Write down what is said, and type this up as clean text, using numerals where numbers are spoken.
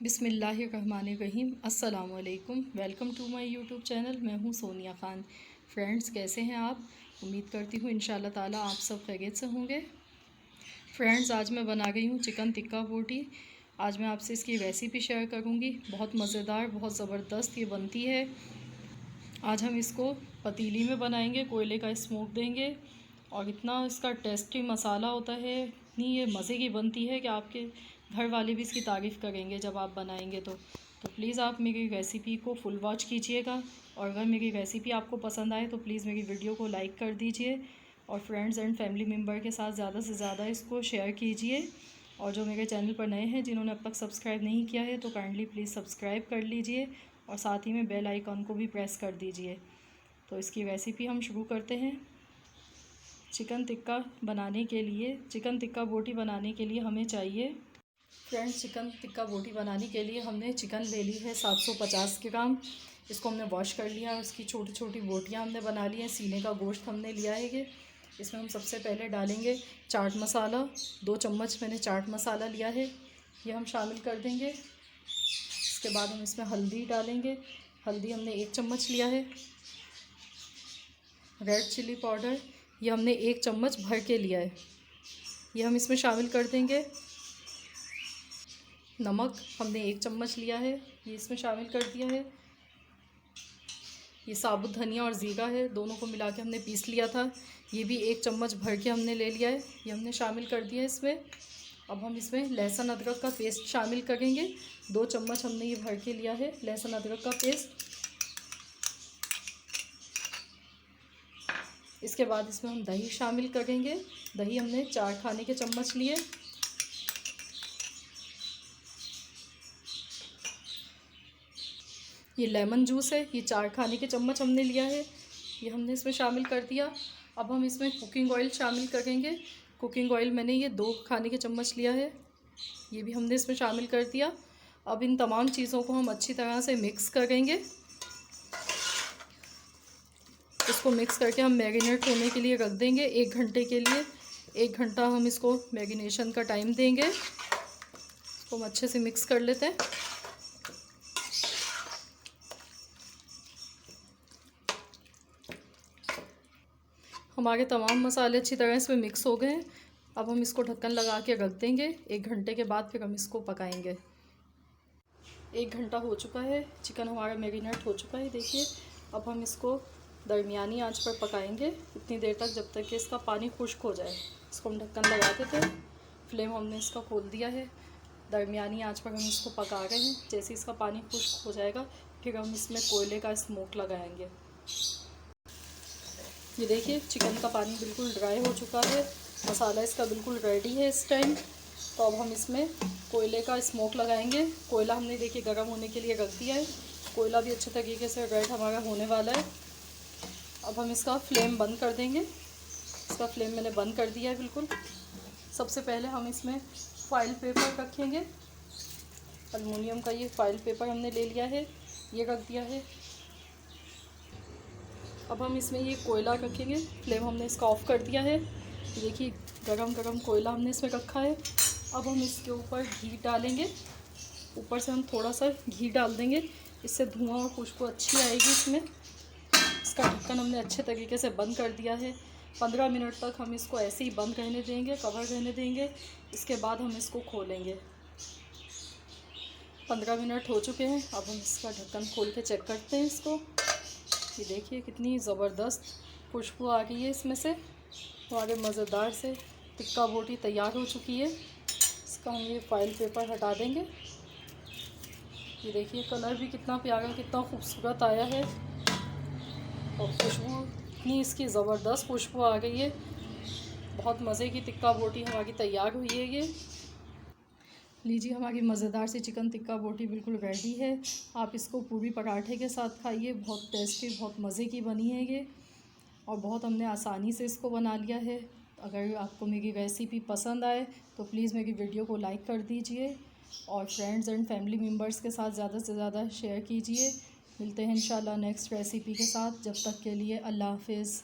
बिस्मिल्लाहिर्रहमानिर्रहीम। अस्सलाम वालेकुम। Welcome to my YouTube channel. मैं हूँ सोनिया ख़ान। फ्रेंड्स, कैसे हैं आप? उम्मीद करती हूँ इंशाल्लाह ताला आप सब खैरियत से होंगे। फ्रेंड्स, आज मैं बना गई हूँ चिकन टिक्का बोटी। आज मैं आपसे इसकी रेसिपी शेयर करूँगी। बहुत मज़ेदार, बहुत ज़बरदस्त ये बनती है। आज हम इसको पतीली में बनाएंगे, कोयले का स्मोक देंगे और इतना इसका टेस्टी मसाला होता है, इतनी ये मज़े की बनती है कि आपके घर वाले भी इसकी तारीफ़ करेंगे जब आप बनाएंगे तो प्लीज़ आप मेरी रेसिपी को फुल वॉच कीजिएगा। और अगर मेरी रेसिपी आपको पसंद आए तो प्लीज़ मेरी वीडियो को लाइक कर दीजिए और फ्रेंड्स एंड फैमिली मेम्बर के साथ ज़्यादा से ज़्यादा इसको शेयर कीजिए। और जो मेरे चैनल पर नए हैं, जिन्होंने अब तक सब्सक्राइब नहीं किया है, तो काइंडली प्लीज़ सब्सक्राइब कर लीजिए और साथ ही में बेल आइकन को भी प्रेस कर दीजिए। तो इसकी रेसिपी हम शुरू करते हैं। चिकन टिक्का बोटी बनाने के लिए हमें चाहिए फ्रेंड्स, चिकन टिक्का बोटी बनाने के लिए हमने चिकन ले ली है 750 ग्राम। इसको हमने वॉश कर लिया है। उसकी छोटी छोटी बोटियां हमने बना ली हैं। सीने का गोश्त हमने लिया है। ये इसमें हम सबसे पहले डालेंगे चाट मसाला। 2 चम्मच मैंने चाट मसाला लिया है, ये हम शामिल कर देंगे। इसके बाद हम इसमें हल्दी डालेंगे। हल्दी हमने 1 चम्मच लिया है। रेड चिली पाउडर ये हमने 1 चम्मच भर के लिया है, ये हम इसमें शामिल कर देंगे। नमक हमने 1 चम्मच लिया है, ये इसमें शामिल कर दिया है। ये साबुत धनिया और ज़ीरा है, दोनों को मिला के हमने पीस लिया था, ये भी 1 चम्मच भर के हमने ले लिया है, ये हमने शामिल कर दिया है इसमें। अब हम इसमें लहसुन अदरक का पेस्ट शामिल करेंगे। 2 चम्मच हमने ये भर के लिया है लहसुन अदरक का पेस्ट। इसके बाद इसमें हम दही शामिल करेंगे। दही हमने 4 खाने के चम्मच लिए। ये लेमन जूस है, ये 4 खाने के चम्मच हमने लिया है, ये हमने इसमें शामिल कर दिया। अब हम इसमें कुकिंग ऑयल शामिल करेंगे। कुकिंग ऑयल मैंने ये 2 खाने के चम्मच लिया है, ये भी हमने इसमें शामिल कर दिया। अब इन तमाम चीज़ों को हम अच्छी तरह से मिक्स करेंगे। इसको मिक्स करके हम मैरिनेट होने के लिए रख देंगे 1 घंटे के लिए। 1 घंटा हम इसको मैरिनेशन का टाइम देंगे। इसको हम अच्छे से मिक्स कर लेते हैं। हमारे तमाम मसाले अच्छी तरह इसमें मिक्स हो गए हैं। अब हम इसको ढक्कन लगा के रख देंगे। 1 घंटे के बाद फिर हम इसको पकाएंगे। 1 घंटा हो चुका है, चिकन हमारा मैरिनेट हो चुका है। देखिए, अब हम इसको दरमियानी आंच पर पकाएंगे इतनी देर तक जब तक कि इसका पानी खुश्क हो जाए। इसको हम ढक्कन लगा देते हैं। फ्लेम हमने इसका खोल दिया है। दरमियानी आंच पर हम इसको पका रहे हैं। जैसे इसका पानी खुश्क हो जाएगा फिर हम इसमें कोयले का स्मोक लगाएंगे। ये देखिए, चिकन का पानी बिल्कुल ड्राई हो चुका है, मसाला इसका बिल्कुल रेडी है इस टाइम। तो अब हम इसमें कोयले का स्मोक लगाएंगे। कोयला हमने देखिए गर्म होने के लिए रख दिया है। कोयला भी अच्छे तरीके से रेड हमारा होने वाला है। अब हम इसका फ्लेम बंद कर देंगे। इसका फ्लेम मैंने बंद कर दिया है बिल्कुल। सबसे पहले हम इसमें फॉइल पेपर रखेंगे। एल्युमिनियम का ये फॉइल पेपर हमने ले लिया है, ये रख दिया है। अब हम इसमें ये कोयला रखेंगे। फ्लेम हमने इसका ऑफ़ कर दिया है। देखिए, गरम गरम कोयला हमने इसमें रखा है। अब हम इसके ऊपर घी डालेंगे। ऊपर से हम थोड़ा सा घी डाल देंगे, इससे धुआं और खुशबू अच्छी आएगी इसमें। इसका ढक्कन हमने अच्छे तरीके से बंद कर दिया है। 15 मिनट तक हम इसको ऐसे ही बंद रहने देंगे, कवर रहने देंगे। इसके बाद हम इसको खोलेंगे। 15 मिनट हो चुके हैं। अब हम इसका ढक्कन खोल के चेक करते हैं इसको। ये देखिए, कितनी ज़बरदस्त खुशबू आ गई है इसमें से। हमारे मज़ेदार से टिक्का बोटी तैयार हो चुकी है। इसका हम ये फॉइल पेपर हटा देंगे। ये देखिए, कलर भी कितना प्यारा, कितना खूबसूरत आया है और खुशबू इतनी इसकी ज़बरदस्त खुशबू आ गई है। बहुत मज़े की टिक्का बोटी हमारी तैयार हुई है। ये लीजिए, हमारी मज़ेदार सी चिकन टिक्का बोटी बिल्कुल रेडी है। आप इसको पूरी पराठे के साथ खाइए, बहुत टेस्टी, बहुत मज़े की बनी है ये। और बहुत हमने आसानी से इसको बना लिया है। अगर आपको मेरी रेसिपी पसंद आए तो प्लीज़ मेरी वीडियो को लाइक कर दीजिए और फ्रेंड्स एंड फैमिली मेम्बर्स के साथ ज़्यादा से ज़्यादा शेयर कीजिए। मिलते हैं इंशाल्लाह नेक्स्ट रेसिपी के साथ। जब तक के लिए अल्लाह हाफ़िज़।